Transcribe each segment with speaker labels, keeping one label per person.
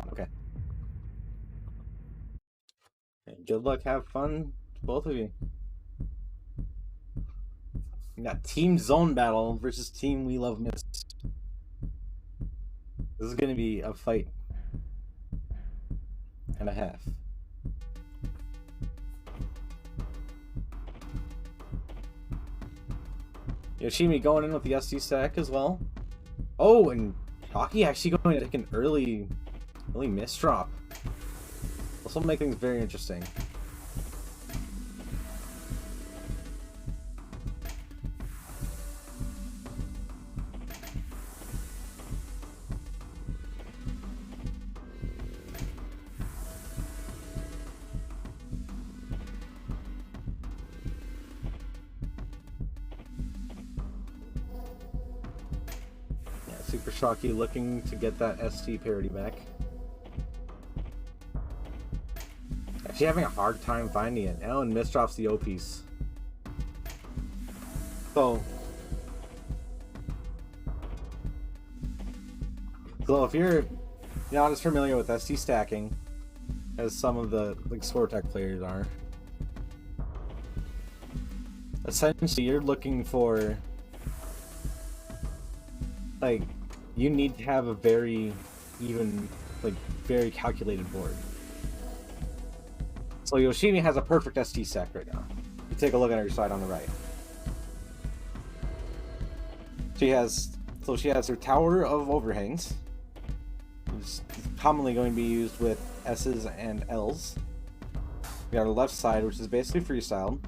Speaker 1: Okay. Good luck, have fun, both of you. We got Team Zone Battle versus Team We Love Misty. This is going to be a fight and a half. Yoshimi going in with the SD stack as well. Oh, and Shocky actually going to take an early miss drop. This will make things very interesting. Supershocky looking to get that ST parity back. Actually having a hard time finding it. Oh, and misdrops the O piece. So if you're not as familiar with ST stacking as some of the Score Attack players are, essentially you're looking for, like, you need to have a very even, very calculated board. So Yoshimi has a perfect ST stack right now. You take a look at her side on the right. She has her tower of overhangs, which is commonly going to be used with S's and L's. We got her left side, which is basically freestyled.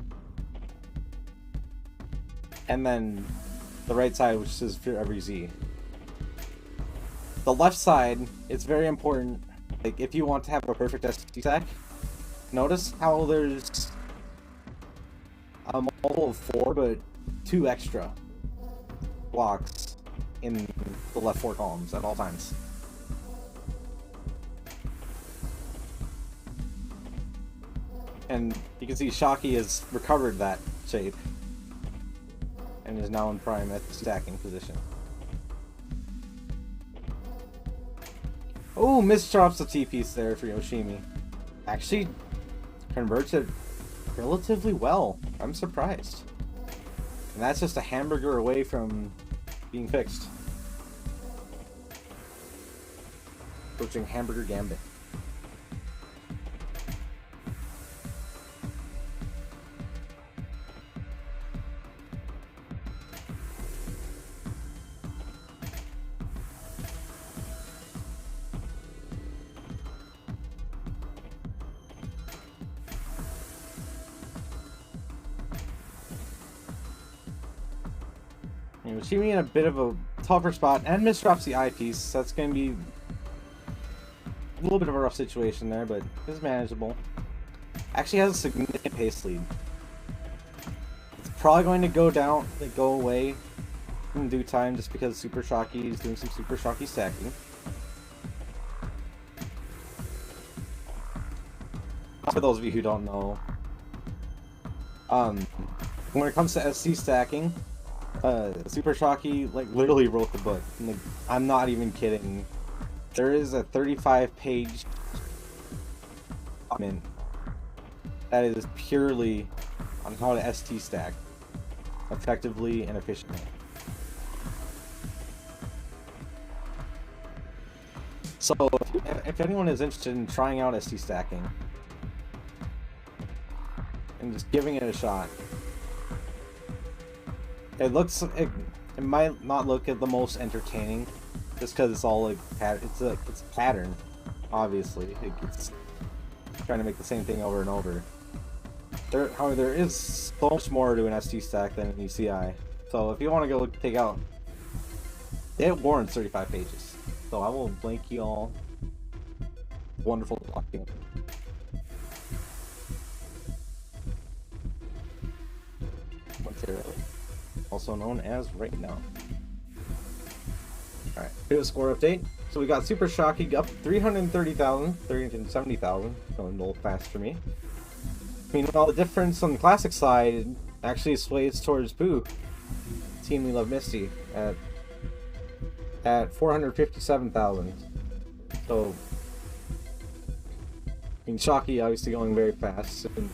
Speaker 1: And then the right side, which is for every Z. The left side, it's very important, like, if you want to have a perfect ST stack, notice how there's a multiple of 4, but 2 extra blocks in the left 4 columns at all times. And you can see Shocky has recovered that shape and is now in prime at the stacking position. Oh, misdrops the T-piece there for Yoshimi. Actually converts it relatively well. I'm surprised. And that's just a hamburger away from being fixed. Approaching Hamburger Gambit. Yoshimi in a bit of a tougher spot and misdrops the eyepiece. That's going to be a little bit of a rough situation there, but it's manageable. Actually has a significant pace lead. It's probably going to go away in due time just because Supershocky is doing some Supershocky stacking. For those of you who don't know, when it comes to SC stacking, Supershocky literally wrote the book. I'm not even kidding. There is a 35-page document that is purely on how to ST stack effectively and efficiently. So if anyone is interested in trying out ST stacking and just giving it a shot, it might not look at the most entertaining, just because it's all it's a pattern, obviously. It's trying to make the same thing over and over. However, there is so much more to an ST stack than an ECI. So if you want to go take out, it warrants 35 pages. So I will link you all. Wonderful document. Also known as Right Now. Alright, here's a score update. So we got Supershocky up 330,000, 370,000, going a little fast for me. Meanwhile, the difference on the classic side actually sways towards Pooh, Team We Love Misty, at 457,000. So mean, Shocky obviously going very fast and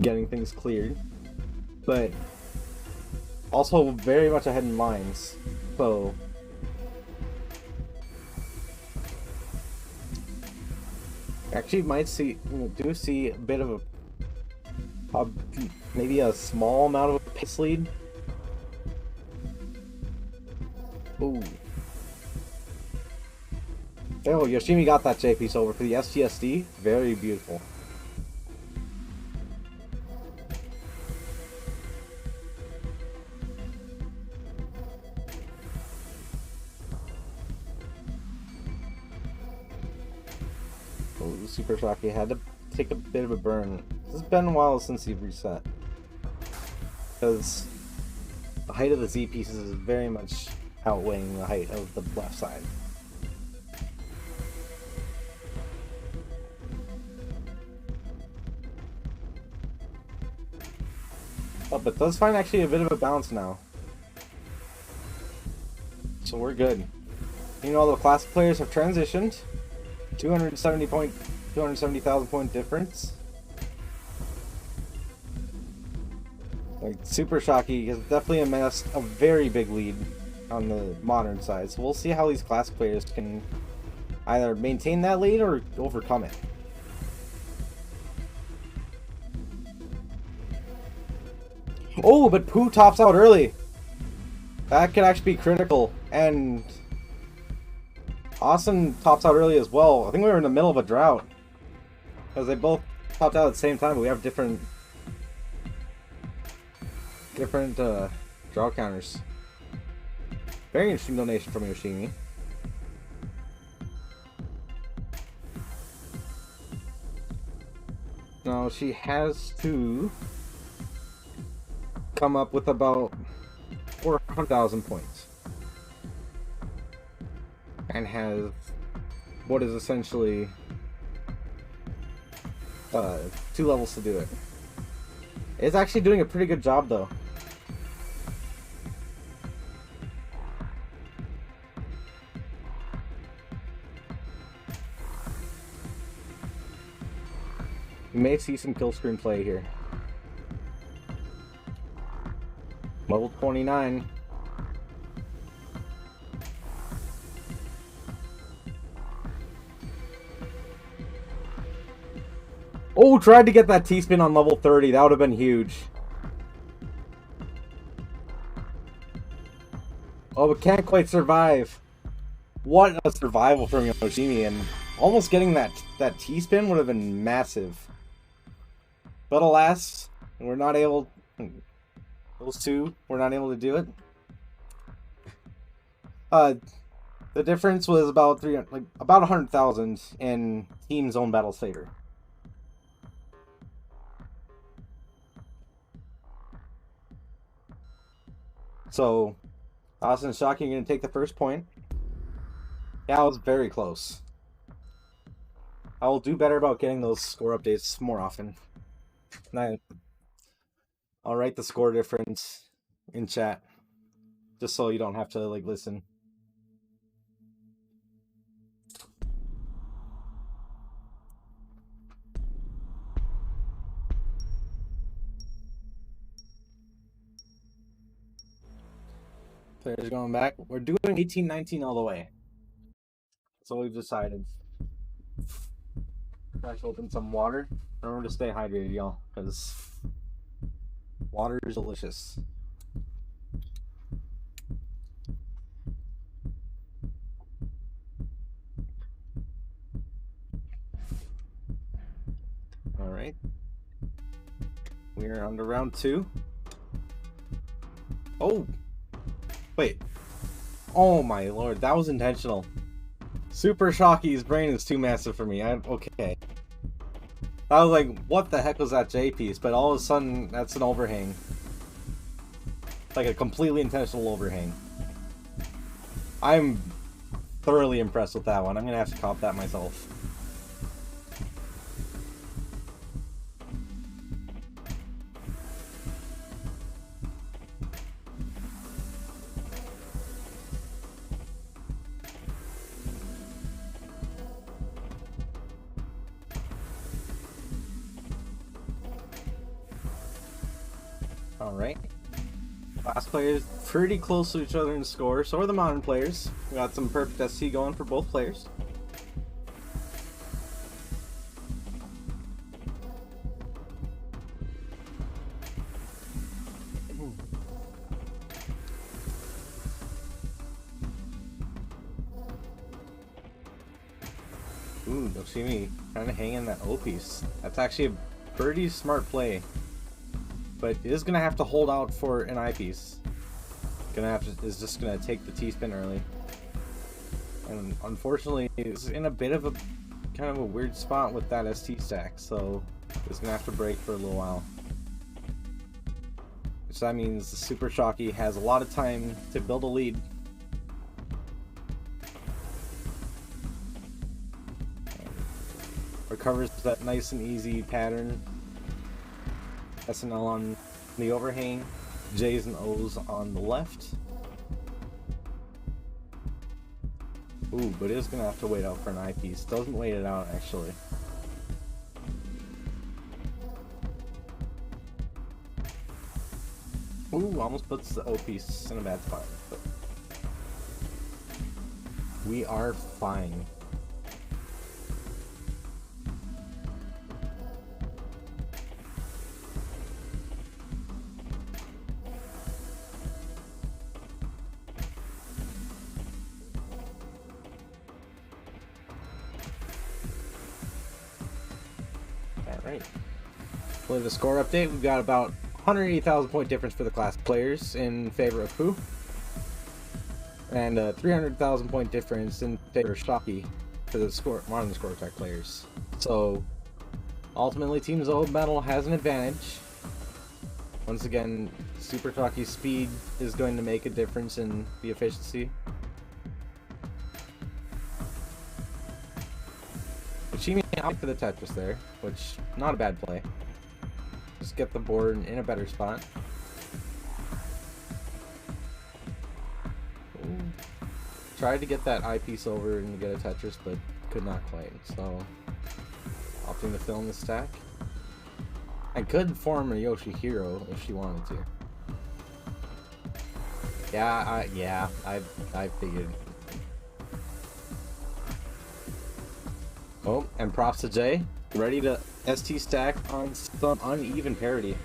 Speaker 1: getting things cleared, but also very much ahead in lines. So actually might see, do see a bit of a maybe a small amount of a pace lead. Ooh. Oh, Yoshimi got that J piece over for the STSD. Very beautiful. Oh, Supershocky had to take a bit of a burn. This has been a while since he reset, because the height of the Z pieces is very much outweighing the height of the left side. Oh, but does find actually a bit of a bounce now, so we're good. You know, the classic players have transitioned. 270,000 point difference. Like, Supershocky has definitely amassed a very big lead on the modern side, so we'll see how these classic players can either maintain that lead or overcome it. Oh, but Pooh tops out early. That could actually be critical, and Austin tops out early as well. I think we were in the middle of a drought, because they both topped out at the same time, but we have different draw counters. Very interesting donation from Yoshimi. Now she has to come up with about 400,000 points, and has what is essentially 2 levels to do it. It's actually doing a pretty good job though. You may see some kill screen play here. Level 29. Oh, tried to get that T-spin on level 30. That would have been huge. Oh, but can't quite survive. What a survival from Yoshimi, and almost getting that T-spin would have been massive. But alas, we're not able. Those two were not able to do it. The difference was about 100,000 in Team Zone Battle's favor. So, Austin and Shocky are going to take the first point. Yeah, it was very close. I will do better about getting those score updates more often. I'll write the score difference in chat, just so you don't have to like listen. Players going back. We're doing 18-19 all the way. That's what we've decided. I should open some water. Remember to stay hydrated, y'all, because water is delicious. Alright. We are on to round 2. Oh! Wait. Oh my lord, that was intentional. Supershocky's brain is too massive for me. Okay. I was like, what the heck was that J piece? But all of a sudden, that's an overhang. Like a completely intentional overhang. I'm thoroughly impressed with that one. I'm gonna have to cop that myself. Alright. Last players pretty close to each other in score, so are the modern players. We got some perfect ST going for both players. Ooh, Yoshimi trying to hang in that O piece. That's actually a pretty smart play. But it is gonna have to hold out for an I piece. Is just gonna take the T-spin early. And unfortunately, it's in a bit of a kind of a weird spot with that ST stack, so it's gonna have to break for a little while. Which that means the Supershocky has a lot of time to build a lead. Recovers that nice and easy pattern. SNL on the overhang, J's and O's on the left. Ooh, but it is gonna have to wait out for an I piece. Doesn't wait it out actually. Ooh, almost puts the O piece in a bad spot. But we are fine. Alright. For the score update, we've got about 180,000 point difference for the class players in favor of Pooh. And 300,000 point difference in favor of Shocky for the modern Score Attack players. So, ultimately, Team Zoe Metal has an advantage. Once again, Supershocky's speed is going to make a difference in the efficiency. Yoshimi out for the Tetris there, which, not a bad play. Just get the board in a better spot. Ooh. Tried to get that eyepiece over and get a Tetris, but could not quite, so opting to fill in the stack. I could form a Yoshihiro if she wanted to. Yeah, I figured. Oh, and props to Jay. Ready to ST stack on some uneven parity.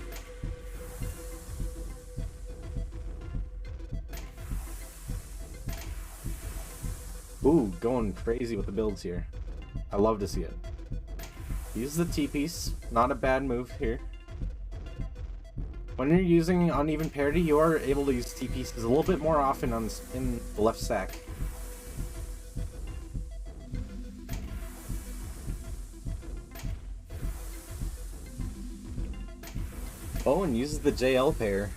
Speaker 1: Ooh, going crazy with the builds here. I love to see it. Use the T-piece. Not a bad move here. When you're using uneven parity, you are able to use T-pieces a little bit more often in the left stack. Oh, and uses the JL pair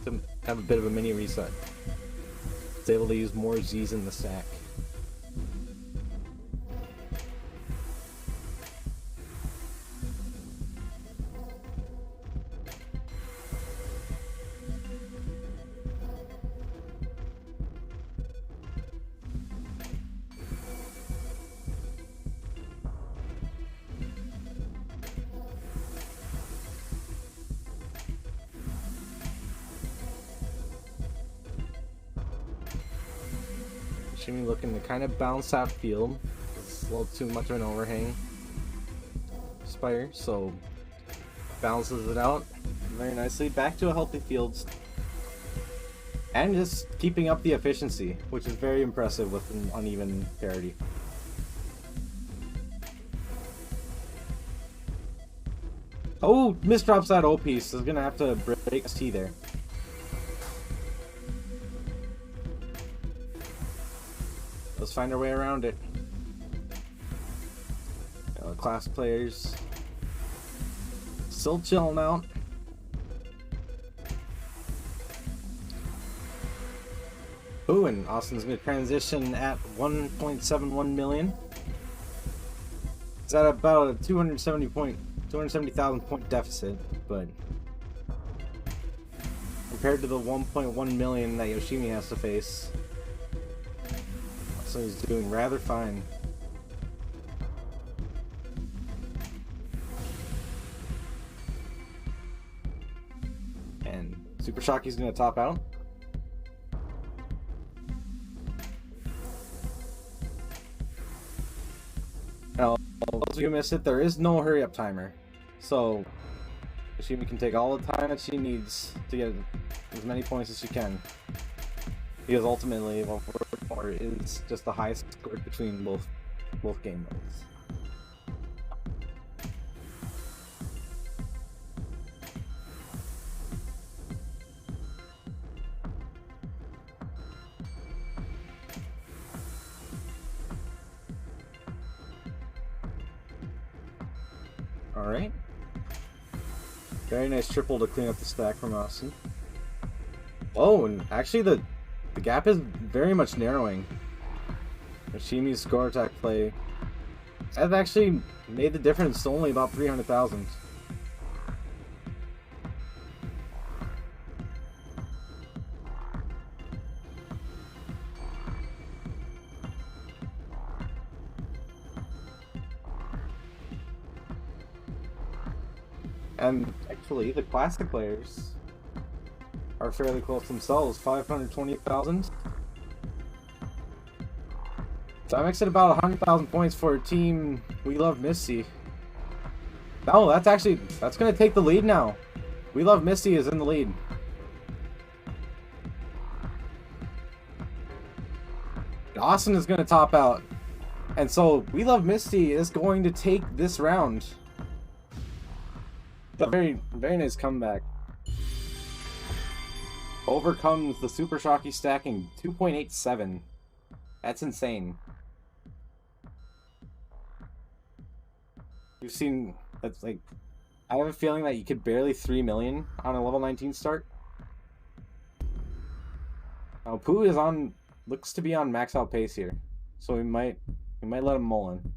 Speaker 1: to have a bit of a mini reset. It's able to use more Z's in the stack. Yoshimi looking to kind of bounce out field. It's a little too much of an overhang spire, so balances it out very nicely. Back to a healthy field. And just keeping up the efficiency, which is very impressive with an uneven parity. Oh, misdrops that O piece. Is gonna have to break T there. Let's find our way around it. Class players still chilling out. Ooh, and Austin's gonna transition at 1.71 million. It's at about a 270,000 point deficit, but compared to the 1.1 million that Yoshimi has to face, so he's doing rather fine. And Supershocky's gonna top out. Now, those of you who missed it, there is no hurry up timer. So, Yoshimi can take all the time that she needs to get as many points as she can. Because ultimately, what we're for is just the highest score between both game modes. Alright. Very nice triple to clean up the stack from Austin. Oh, and actually the gap is very much narrowing. Yoshimi's score attack play has actually made the difference to only about 300,000. And actually, the classic players are fairly close themselves, 520,000. So I'm at about 100,000 points for Team We Love Misty. Oh, that's going to take the lead now. We Love Misty is in the lead. Austin is going to top out. And so We Love Misty is going to take this round. A very, very nice comeback. Overcomes the Supershocky stacking 2.87. That's insane. We've seen, that's like, I have a feeling that you could barely 3 million on a level 19 start. Now Pooh is on, looks to be on max out pace here, so we might let him mull in.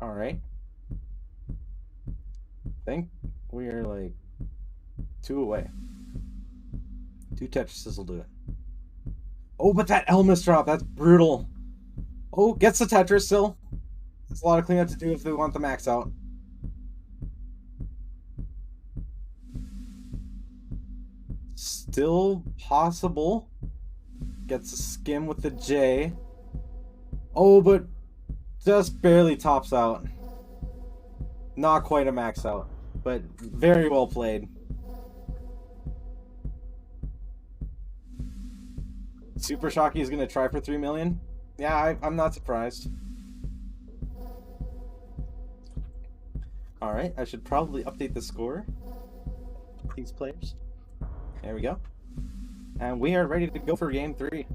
Speaker 1: Alright. I think we are like 2 away. 2 Tetrises will do it. Oh, but that Elmas drop, that's brutal. Oh, gets the Tetris still. There's a lot of cleanup to do if they want the max out. Still possible. Gets a skim with the J. Oh, but just barely tops out. Not quite a max out, but very well played. Supershocky is going to try for 3 million. Yeah, I'm not surprised. Alright, I should probably update the score. These players. There we go. And we are ready to go for game 3.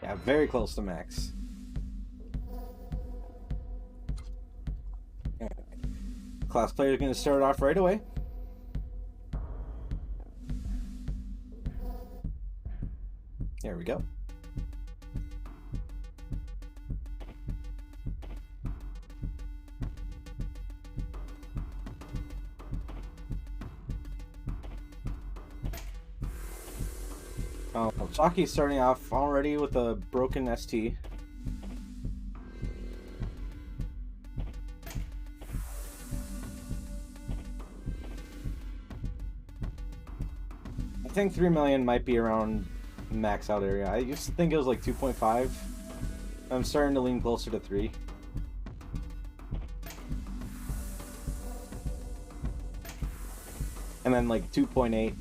Speaker 1: Yeah, very close to max. Class player is going to start off right away. There we go. Oh, Shocky's starting off already with a broken ST. I think 3 million might be around max out area. I used to think it was like 2.5. I'm starting to lean closer to 3. And then like 2.8.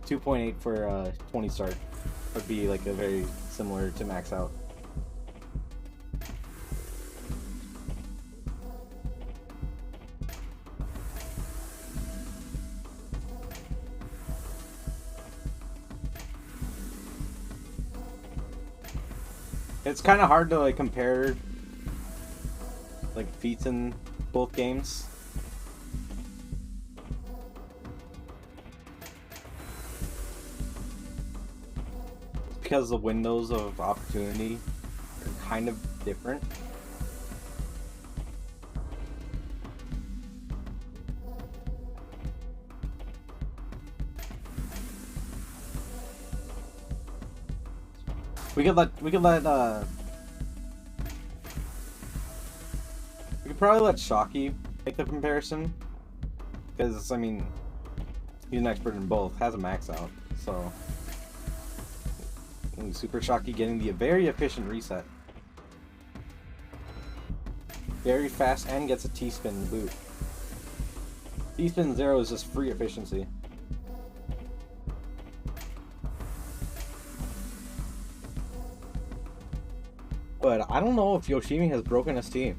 Speaker 1: 2.8 for 20 start would be like a very similar to max out. It's kind of hard to like compare like feats in both games. Because the windows of opportunity are kind of different. We could probably let Shocky make the comparison, because I mean, he's an expert in both, has a max out, so Supershocky getting the very efficient reset, very fast, and gets a T-spin boot. T-spin 0 is just free efficiency. But I don't know if Yoshimi has broken his team.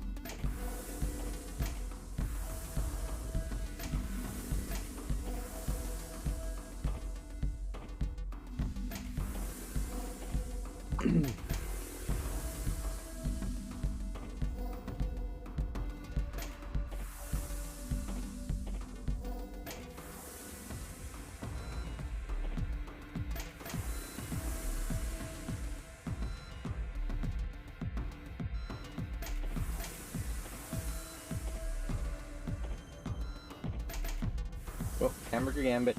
Speaker 1: Oh, Hamburger Gambit.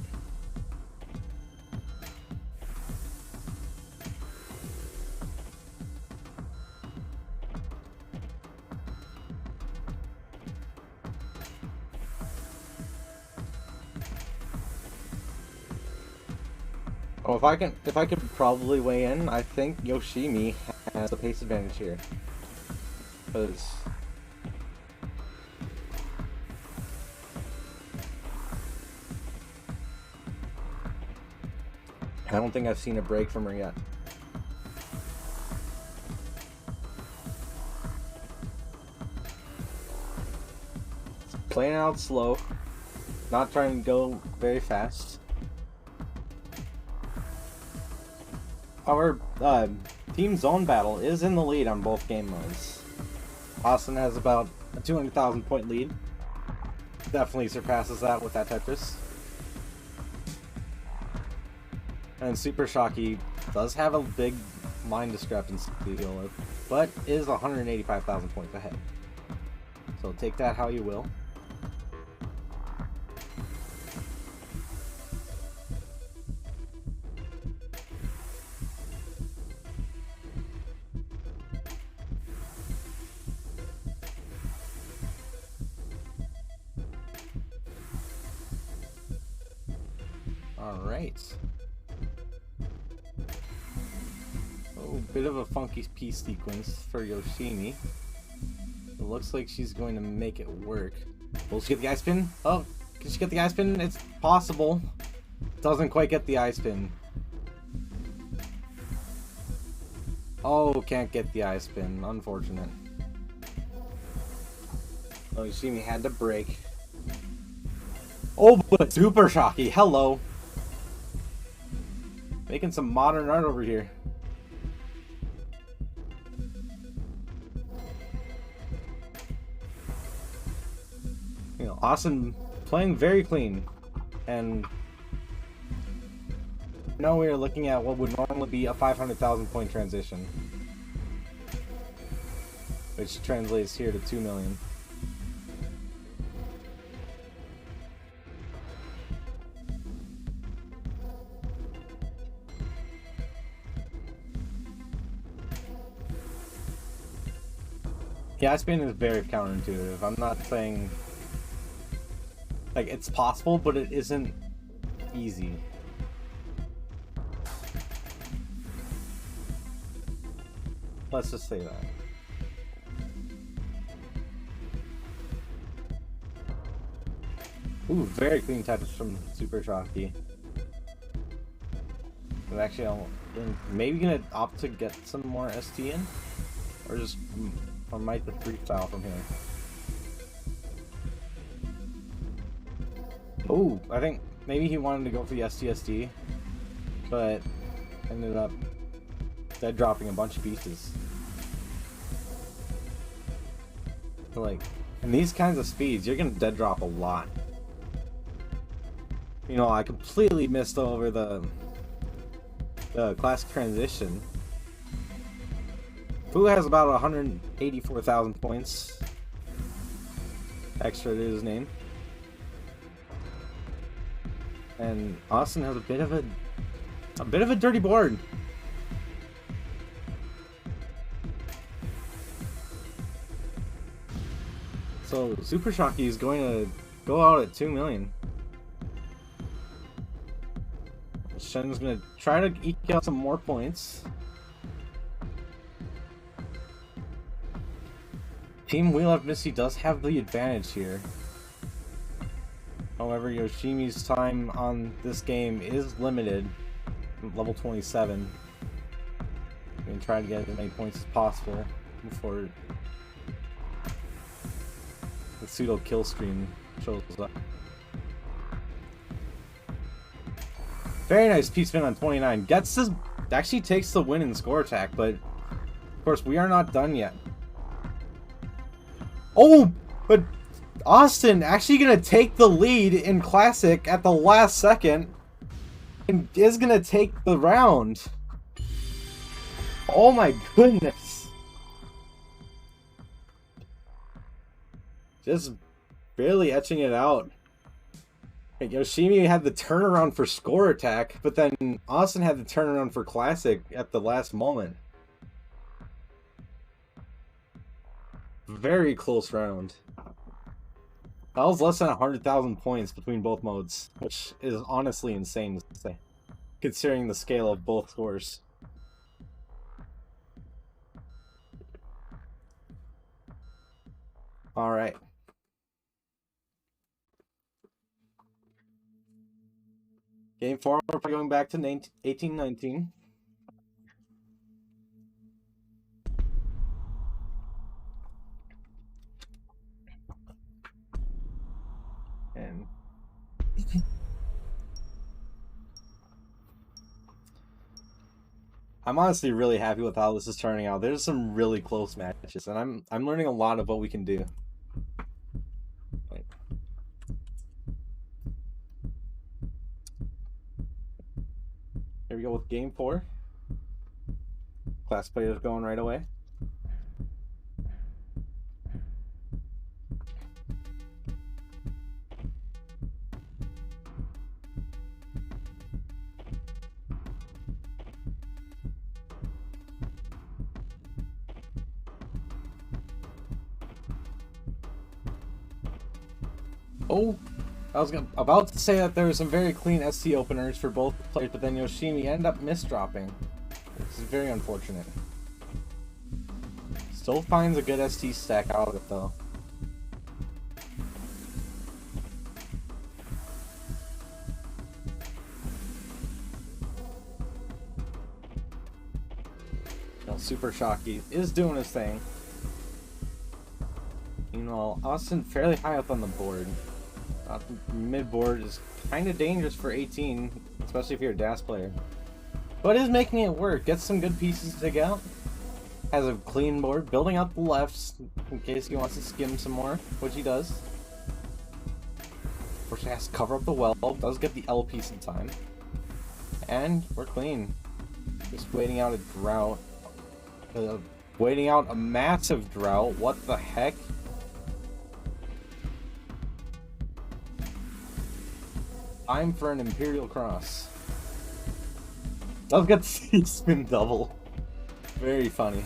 Speaker 1: Oh, if I could probably weigh in, I think Yoshimi has the pace advantage here. Because I don't think I've seen a break from her yet. Playing out slow, not trying to go very fast. Our team zone battle is in the lead on both game modes. Austin has about a 200,000 point lead. Definitely surpasses that with that Tetris. And Supershocky does have a big line discrepancy to deal with, but is 185,000 points ahead. So take that how you will. Alright. Oh, bit of a funky piece sequence for Yoshimi. It looks like she's going to make it work. Will she get the eye spin? Oh, can she get the eye spin? It's possible. Doesn't quite get the eye spin. Oh, can't get the eye spin. Unfortunate. Oh, Yoshimi had to break. Oh, but Supershocky, hello. Making some modern art over here. You know, Austin playing very clean. And now we are looking at what would normally be a 500,000 point transition. Which translates here to 2 million. Yeah, spin is very counterintuitive. I'm not saying like it's possible, but it isn't easy. Let's just say that. Ooh, very clean touch from Supershocky. But actually, I'm maybe gonna opt to get some more ST in, or just. Or might the freestyle from here. Oh, I think maybe he wanted to go for the STSD, but ended up dead dropping a bunch of pieces. Like, in these kinds of speeds, you're gonna dead drop a lot. You know, I completely missed over the classic transition. Fu has about 184,000 points extra to his name, and Austin has a bit of a dirty board. So Supershocky is going to go out at 2 million. Shen's going to try to eke out some more points. Team We Love Misty does have the advantage here. However, Yoshimi's time on this game is limited. Level 27. I'm going to try to get as many points as possible before the pseudo kill stream shows up. Very nice P-spin on 29. Gets this, actually takes the win in Score Attack, but of course we are not done yet. Oh, but Austin actually gonna take the lead in Classic at the last second and is gonna take the round. Oh my goodness. Just barely etching it out. Yoshimi had the turnaround for Score Attack, but then Austin had the turnaround for Classic at the last moment. Very close round. That was less than 100,000 points between both modes, which is honestly insane to say, considering the scale of both scores. Alright. Game 4, we're going back to 1819. And I'm honestly really happy with how this is turning out. There's some really close matches, and I'm learning a lot of what we can do. Here we go with game 4. Class players going right away. Oh, I was about to say that there were some very clean ST openers for both players, but then Yoshimi ended up misdropping. This is very unfortunate. Still finds a good ST stack out of it though. Supershocky is doing his thing. Meanwhile, Austin fairly high up on the board. Mid board is kind of dangerous for 18, especially if you're a DAS player. But is making it work. Gets some good pieces to dig out. Has a clean board, building out the lefts in case he wants to skim some more, which he does. Of course, he has to cover up the well. Does get the L piece in time. And we're clean. Just waiting out a drought. Waiting out a massive drought. What the heck? Time for an Imperial Cross. Does get the spin double. Very funny.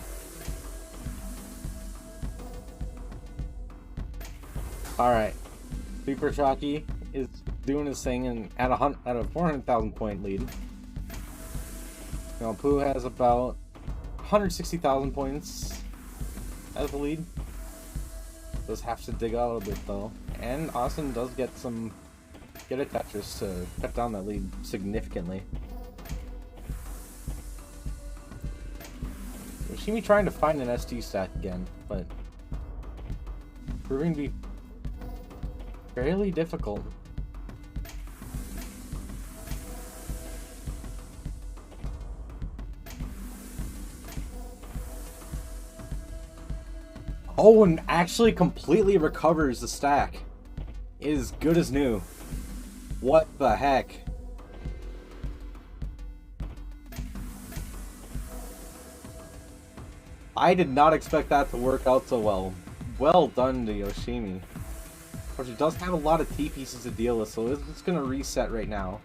Speaker 1: Alright. Supershocky is doing his thing and at a 400,000 point lead. Now Pooh has about 160,000 points as the lead. Does have to dig out a bit though. And Austin does get a Tetris to cut down that lead significantly. Yoshimi trying to find an ST stack again, but proving to be fairly difficult. Oh, and actually completely recovers the stack. It is good as new. What the heck? I did not expect that to work out so well. Well done to Yoshimi. Of course, it does have a lot of T pieces to deal with, so it's going to reset right now.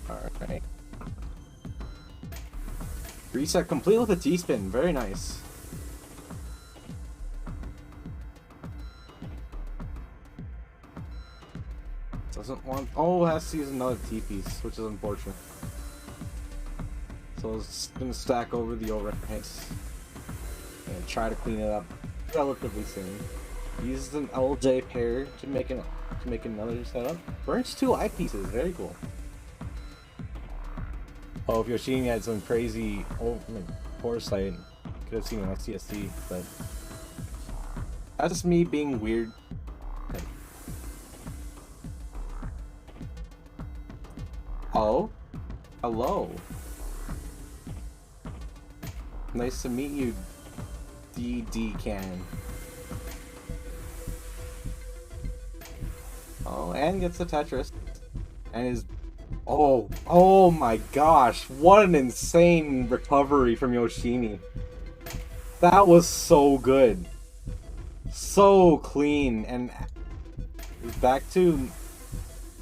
Speaker 1: Alright. Reset complete with a T-spin. Very nice. Doesn't want... Oh, has to use another T-piece, which is unfortunate. So it's gonna stack over the overhangs and try to clean it up relatively soon. Uses an LJ pair to make another setup. Burns 2 eyepieces. Very cool. Oh, if Yoshimi had some crazy foresight, could have seen an STST, but that's just me being weird. Okay. Oh, hello. Nice to meet you, DD Cannon. Oh, and gets the Tetris, and is... Oh my gosh, what an insane recovery from Yoshimi. That was so good. So clean, and back to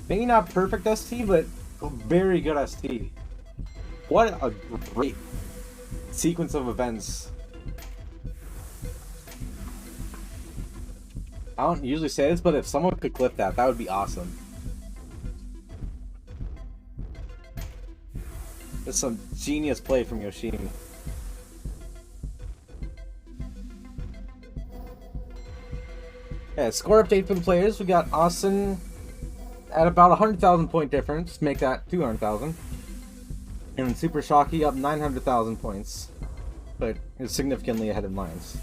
Speaker 1: maybe not perfect ST, but a very good ST. What a great sequence of events. I don't usually say this, but if someone could clip that, that would be awesome. It's some genius play from Yoshimi. Yeah, score update for the players. We got Austin at about 100,000 point difference. Make that 200,000. And then Supershocky up 900,000 points. But is significantly ahead in lines.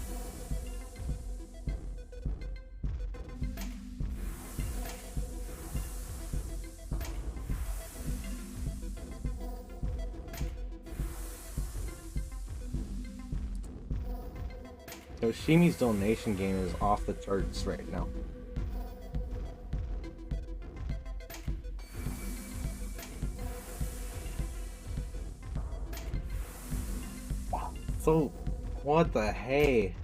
Speaker 1: Yoshimi's donation game is off the charts right now. So, what the hey?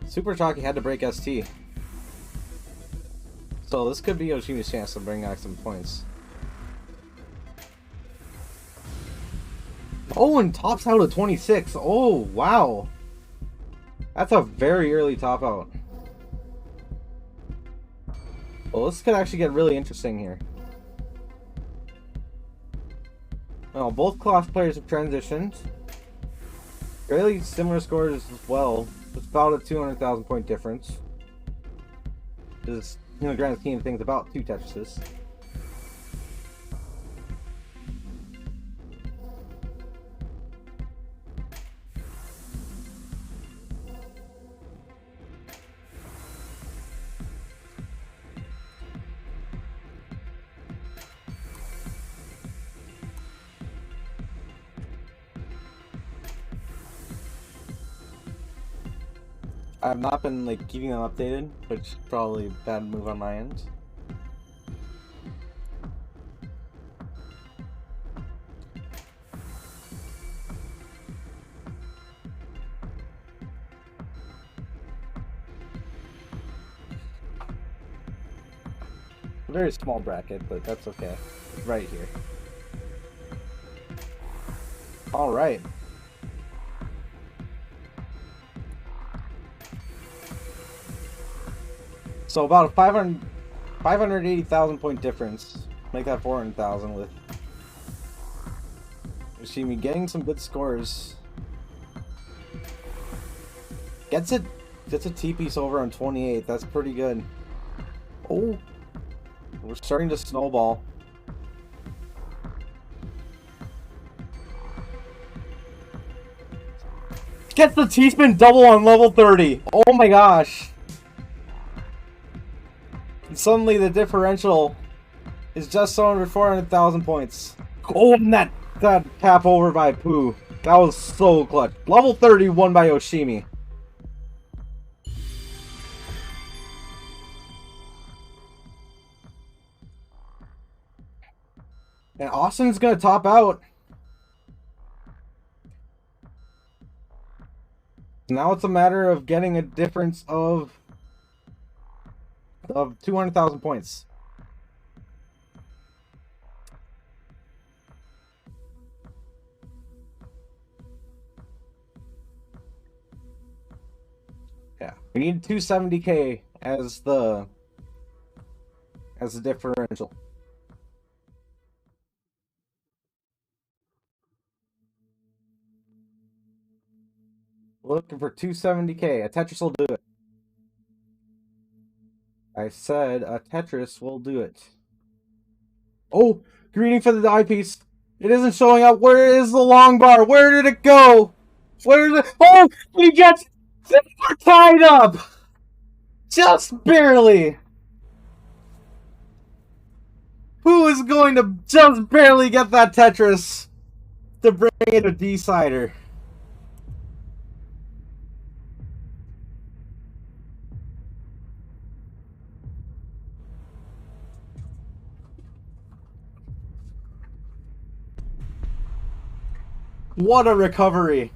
Speaker 1: Supershocky had to break ST. So this could be Yoshimi's chance to bring back some points. Oh, and tops out at 26. Oh, wow. That's a very early top out. Well, this could actually get really interesting here. Well, both class players have transitioned. Fairly similar scores as well. It's about a 200,000 point difference. Is, in the grand scheme of things, about 2 Tetrises. I've not been like keeping them updated, which is probably a bad move on my end. A very small bracket, but that's okay. Right here. All right. So about a 580,000 point difference. Make that 400,000 with Yoshimi getting some good scores. Gets a T-piece over on 28. That's pretty good. Oh, we're starting to snowball. Gets the T-spin double on level 30. Oh my gosh. And suddenly the differential is just under 400,000 points. Oh, and that tap over by Pooh. That was so clutch. Level 30 won by Yoshimi. And Austin's gonna top out. Now it's a matter of getting a difference of 200,000 points. Yeah, we need 270k as the differential. Looking for 270k. A Tetris will do it. I said a Tetris will do it. Oh, greeting for the eyepiece. It isn't showing up. Where is the long bar? Where did it go? Where did it? Oh, we gets tied up. Just barely. Who is going to just barely get that Tetris to bring it a decider? What a recovery.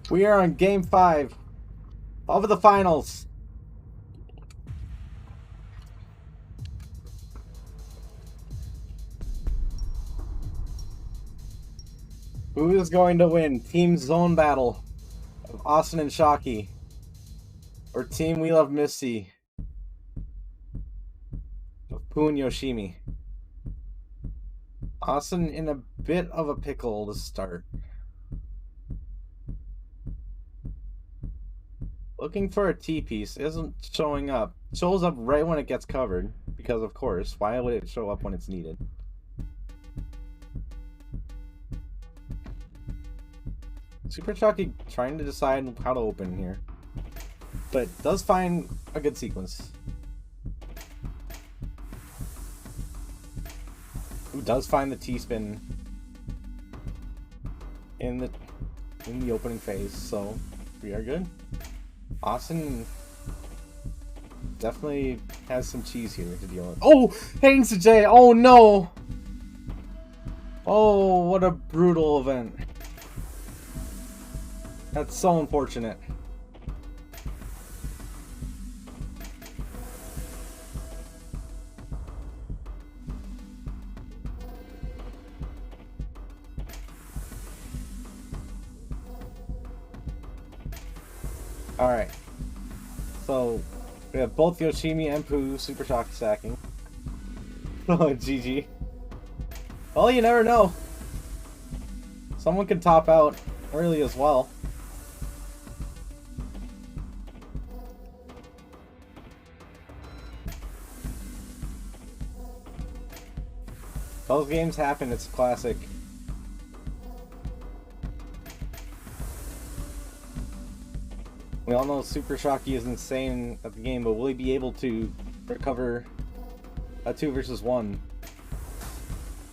Speaker 1: We are on game 5 of the finals. Who is going to win? Team Zone Battle of Austin and Shocky, or Team We Love Misty of Poo and Yoshimi? Austin in a bit of a pickle to start. Looking for a T-piece, isn't showing up. Shows up right when it gets covered, because of course, why would it show up when it's needed? Supershocky trying to decide how to open here, but does find a good sequence. Who does find the T-spin in the opening phase, so we are good. Austin definitely has some cheese here to deal with. Oh, hangs to J. Oh no. Oh, what a brutal event. That's so unfortunate. Alright. So, we have both Yoshimi and Poo Super Shock stacking. Oh, GG. Well, you never know. Someone could top out early as well. Those games happen, it's classic. We all know Supershocky is insane at the game, but will he be able to recover a 2 versus 1?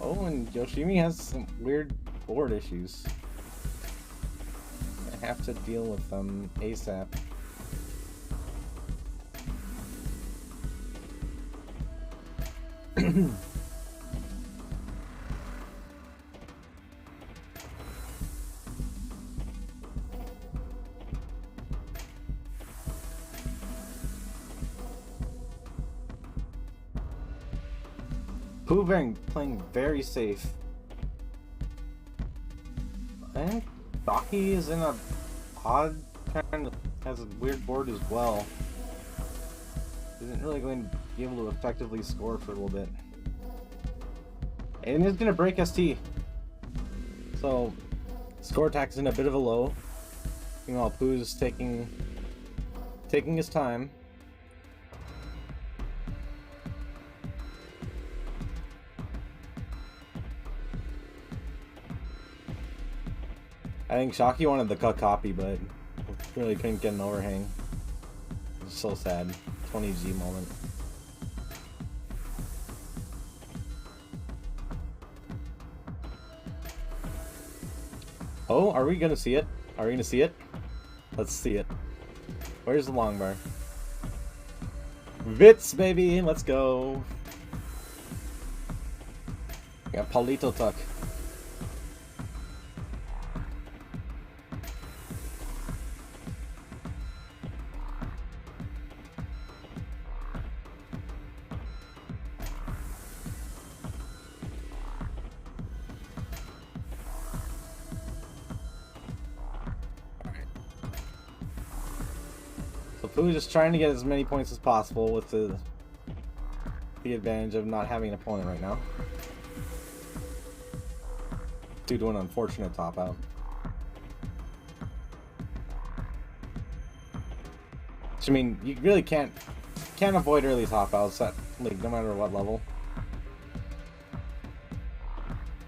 Speaker 1: Oh, and Yoshimi has some weird board issues. I have to deal with them ASAP. Poo playing very safe. I think Shocky is in a odd kind of has a weird board as well. Isn't really going to be able to effectively score for a little bit. And it's going to break ST. So, Score Attack's in a bit of a low. Meanwhile, Poo's taking his time. I think Shocky wanted the cut copy, but really couldn't get an overhang. It's so sad. 20G moment. Oh, are we gonna see it? Are we gonna see it? Let's see it. Where's the long bar? Vits, baby! Let's go! Yeah, Paulito Tuck. So Pooh just trying to get as many points as possible with the advantage of not having an opponent right now. Due to an unfortunate top out. So, I mean, you really can't avoid early top outs at, like, no matter what level.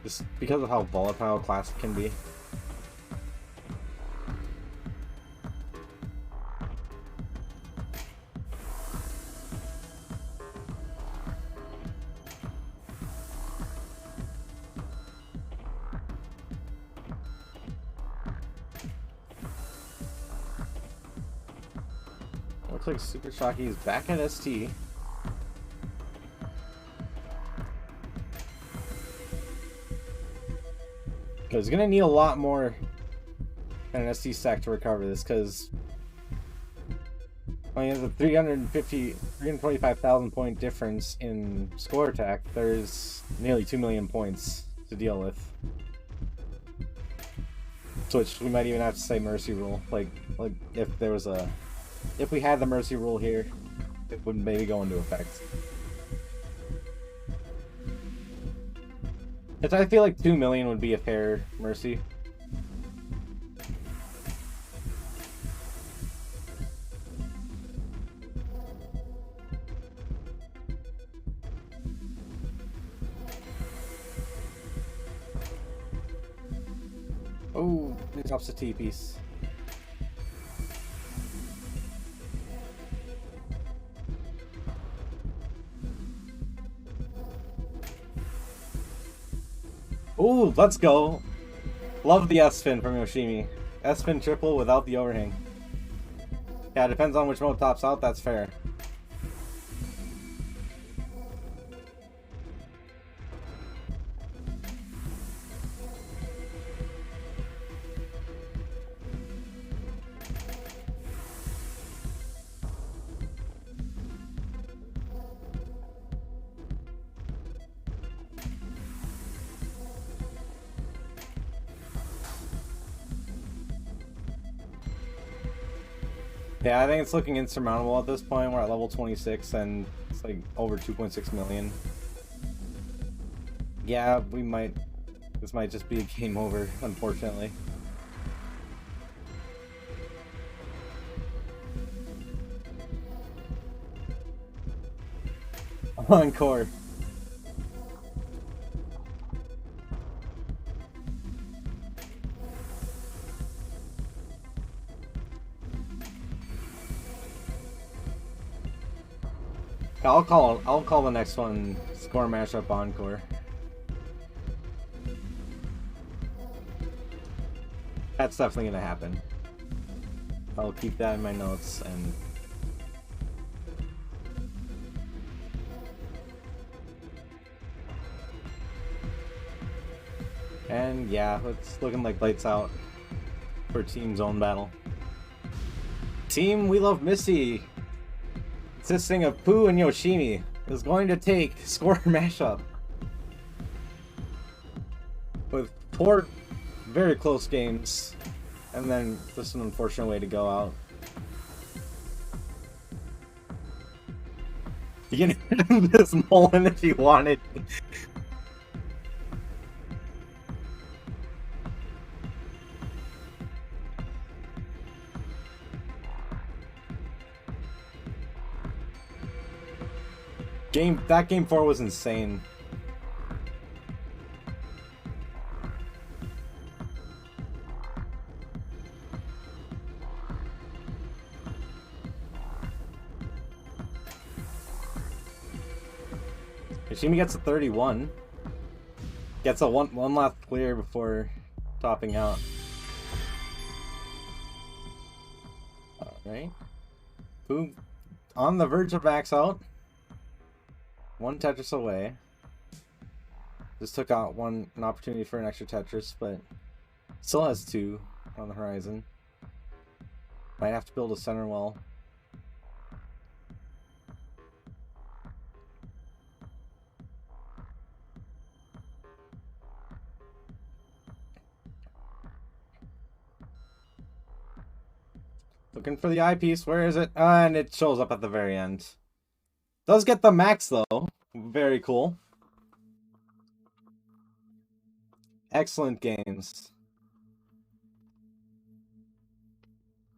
Speaker 1: Just because of how volatile Classic can be. Looks like Supershocky is back at ST. Because he's gonna need a lot more than an ST stack to recover this, because when he has a 325,000 point difference in score attack, there's nearly 2 million points to deal with. So which we might even have to say mercy rule, like if there was a, if we had the mercy rule here, it would maybe go into effect. I feel like 2 million would be a fair mercy. Oh, he drops a T piece. Ooh, let's go. Love the S-spin from Yoshimi. S-spin triple without the overhang. Yeah, it depends on which mode tops out, that's fair. Yeah, I think it's looking insurmountable at this point. We're at level 26 and it's like over 2.6 million. Yeah, we might... This might just be a game over, unfortunately. Encore. I'll call the next one Score Mashup Encore. That's definitely gonna happen. I'll keep that in my notes and yeah, it's looking like lights out for Team Zone Battle. Team We Love Misty, consisting of Pooh and Yoshimi, is going to take Score Mashup. With 4 very close games, and then just an unfortunate way to go out. You can hit this Mullen if you wanted. That game 4 was insane. Yoshimi gets a 31. Gets a one last clear before topping out. Alright. Pooh on the verge of max out. 1 Tetris away. Just took out an opportunity for an extra Tetris, but still has 2 on the horizon. Might have to build a center wall. Looking for the eyepiece. Where is it? And it shows up at the very end. Does get the max, though. Very cool. Excellent games.